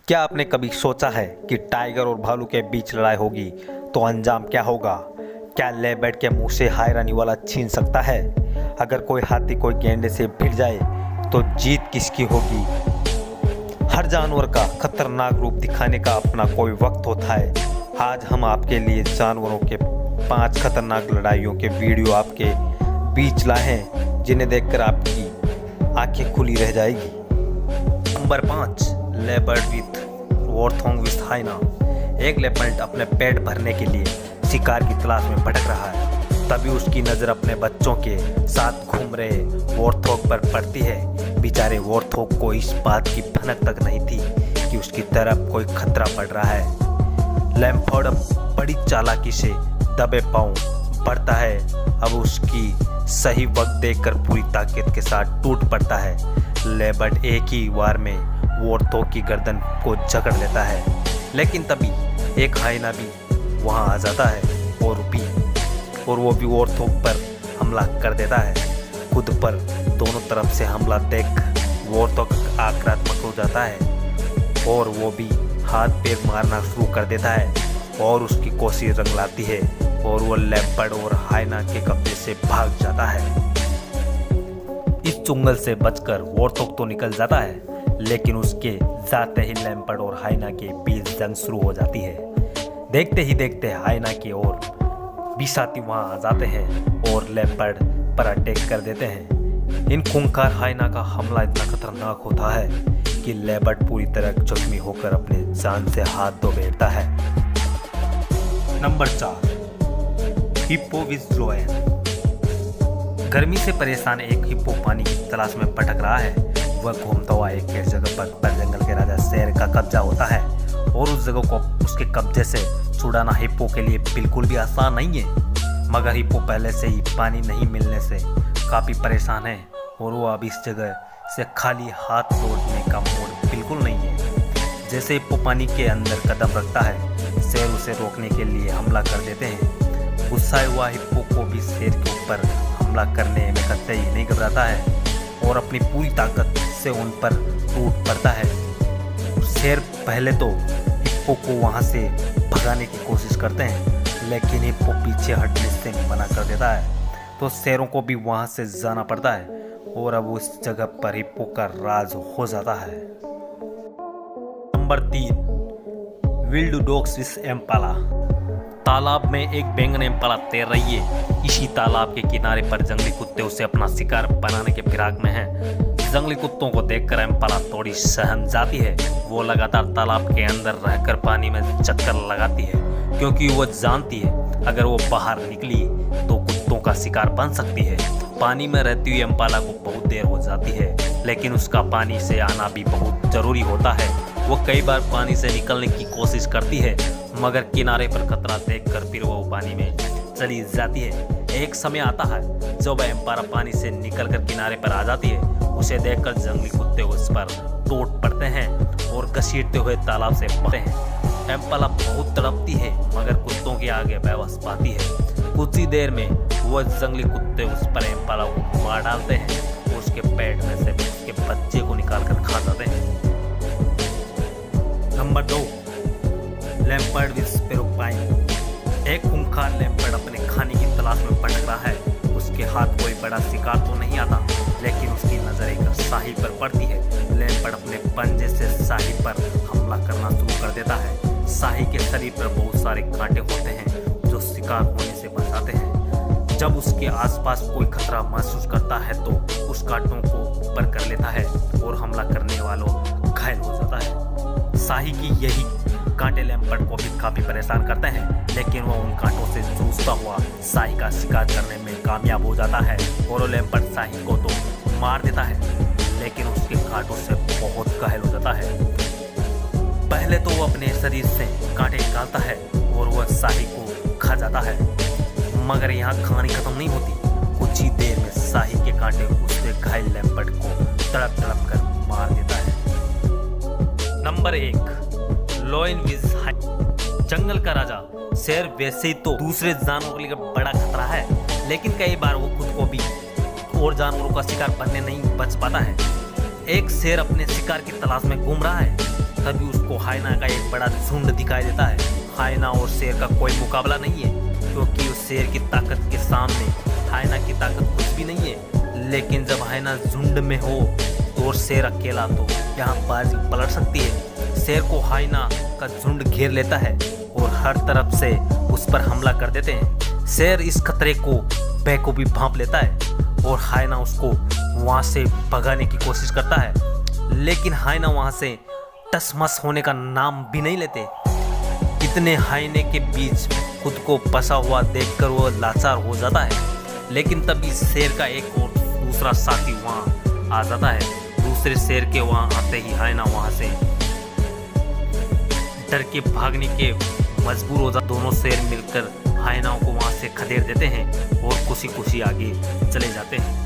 क्या आपने कभी सोचा है कि टाइगर और भालू के बीच लड़ाई होगी तो अंजाम क्या होगा? क्या लेपर्ड के मुंह से हायरानी वाला छीन सकता है? अगर कोई हाथी कोई गैंडे से भिड़ जाए तो जीत किसकी होगी? हर जानवर का खतरनाक रूप दिखाने का अपना कोई वक्त होता है। आज हम आपके लिए जानवरों के 5 खतरनाक लड़ाइयों के वीडियो आपके बीच लाए हैं, जिन्हें देखकर आपकी आंखें खुली रह जाएगी। Number 5, leopard with warthog with hyena. एक लेपर्ड अपने पेट भरने के लिए शिकार की तलाश में भटक रहा है। तभी उसकी नज़र अपने बच्चों के साथ घूम रहे वॉर्थोग पर पड़ती है। बेचारे वॉर्थोग को इस बात की भनक तक नहीं थी कि उसकी तरफ कोई खतरा पड़ रहा है। लेपर्ड बड़ी चालाकी से दबे पांव बढ़ता है। अब उसकी सही वक्त देखकर पूरी ताकत के साथ टूट पड़ता है। लेपर्ड एक ही वार में वॉर्थोग की गर्दन को जकड़ लेता है, लेकिन तभी एक हाइना भी वहां आ जाता है और वो भी वॉर्थोग पर हमला कर देता है। खुद पर दोनों तरफ से हमला देख वॉर्थोग आक्रामक हो जाता है और वो भी हाथ पैर मारना शुरू कर देता है और उसकी कोशिश रंग लाती है और वो लेपर्ड और हाइना के कब्जे से भाग जाता है। इस चुंगल से बचकर वॉर्थोग तो निकल जाता है, लेकिन उसके जाते ही लेपर्ड और हाइना के बीच जंग शुरू हो जाती है। देखते ही देखते हाइना की ओर बिसाती वहां आ जाते हैं और लेपर्ड पर अटैक कर देते हैं। इन खूंखार हाइना का हमला इतना खतरनाक होता है कि लेपर्ड पूरी तरह जख्मी होकर अपने जान से हाथ धो बैठता है। नंबर 4, हिप्पो विथ ज़ोएन। गर्मी से परेशान एक हिप्पो पानी की तलाश में भटक रहा है। वह घूमता हुआ एक जगह पर जंगल के राजा शेर का कब्जा होता है और उस जगह को उसके कब्जे से छुड़ाना हिप्पो के लिए बिल्कुल भी आसान नहीं है। मगर हिप्पो पहले से ही पानी नहीं मिलने से काफ़ी परेशान है और वो अब इस जगह से खाली हाथ लौटने का मूड बिल्कुल नहीं है। जैसे हिप्पो पानी के अंदर कदम रखता है, शेर उसे रोकने के लिए हमला कर देते हैं। गुस्साए हुआ हिप्पो को भी शेर के ऊपर हमला करने में कतई नहीं घबराता है और अपनी पूरी ताकत से उन पर टूट पड़ता है। शेर पहले तो हिप्पो को वहां से भगाने की कोशिश करते हैं, लेकिन हिप्पो पीछे हटने से मना कर देता है, तो शेरों को भी वहां से जाना पड़ता है और अब उस जगह पर हिप्पो का राज हो जाता है। Number 3, wild dogs with impala. तालाब में एक बैंगन इम्पाला तैर रही है। इसी तालाब के किनारे पर जंगली कुत्ते उसे अपना शिकार बनाने के फिराक में हैं। जंगली कुत्तों को देखकर इम्पाला थोड़ी सहम जाती है। वो लगातार तालाब के अंदर रहकर पानी में चक्कर लगाती है, क्योंकि वो जानती है अगर वो बाहर निकली तो कुत्तों का शिकार बन सकती है। पानी में रहती हुई इम्पाला को बहुत देर हो जाती है, लेकिन उसका पानी से आना भी बहुत जरूरी होता है। वो कई बार पानी से निकलने की कोशिश करती है, मगर किनारे पर खतरा देखकर फिर वो पानी में चली जाती है। एक समय आता है जब वह इम्पाला पानी से निकलकर किनारे पर आ जाती है। उसे देखकर जंगली कुत्ते उस पर टूट पड़ते हैं और घसीटते हुए तालाब से बहते हैं। इम्पाला बहुत तड़पती है, मगर कुत्तों के आगे बेबस पाती है। कुछ ही देर में वह जंगली कुत्ते उस पर इम्पाला को मार डालते हैं और उसके पेट में से उसके बच्चे को निकाल कर खा जाते हैं। Number 2, leopard with porcupine. एक खूंखार लेपर्ड अपने खाने की तलाश में भटक रहा है। उसके हाथ कोई बड़ा शिकार तो नहीं आता, लेकिन उसकी नजर एक साही पर पड़ती है। लेपर्ड अपने पंजे से साही पर हमला करना शुरू कर देता है। साही के शरीर पर बहुत सारे कांटे होते हैं जो शिकार होने से बचाते हैं। जब उसके आसपास कोई खतरा महसूस करता है तो उस कांटों को ऊपर कर लेता है और हमला करने वालों घायल हो जाता है। साही की यही कांटे लेपर्ड को भी काफी परेशान करते हैं, लेकिन वह उन कांटों से जूझता हुआ साही का शिकार करने में कामयाब हो जाता है और लेपर्ड साही को तो मार देता है, लेकिन उसके कांटों से बहुत घायल हो जाता है। पहले तो वो अपने शरीर से कांटे निकालता है और वह साही को खा जाता है, मगर यहाँ कहानी खत्म नहीं होती। कुछ ही देर में साही के कांटे उससे घायल लेपर्ड को तड़प तड़प कर मार देता है। Number 1, lion with hyena. जंगल का राजा शेर वैसे ही तो दूसरे जानवरों के लिए बड़ा खतरा है, लेकिन कई बार वो खुद को भी और जानवरों का शिकार बनने नहीं बच पाता है। एक शेर अपने शिकार की तलाश में घूम रहा है। तभी उसको हायना का एक बड़ा झुंड दिखाई देता है। हायना और शेर का कोई मुकाबला नहीं है, क्योंकि उस शेर की ताकत के सामने हायना की ताकत कुछ भी नहीं है। लेकिन जब हायना झुंड में हो तो और शेर अकेला, तो यहाँ बाजी पलट सकती है। शेर को हायना का झुंड घेर लेता है और हर तरफ से उस पर हमला कर देते हैं। शेर इस खतरे को बेखूबी भांप लेता है और हायना उसको वहाँ से भगाने की कोशिश करता है, लेकिन हायना वहाँ से टसमस होने का नाम भी नहीं लेते। इतने हायने के बीच खुद को फंसा हुआ देखकर वो लाचार हो जाता है। लेकिन तभी शेर का एक और दूसरा साथी वहाँ आ जाता है। दूसरे शेर के वहाँ आते ही हायना वहाँ से डर के भागने के मजबूर हो जाते। दोनों शेर मिलकर हायनाओं को वहाँ से खदेड़ देते हैं और खुशी खुशी आगे चले जाते हैं।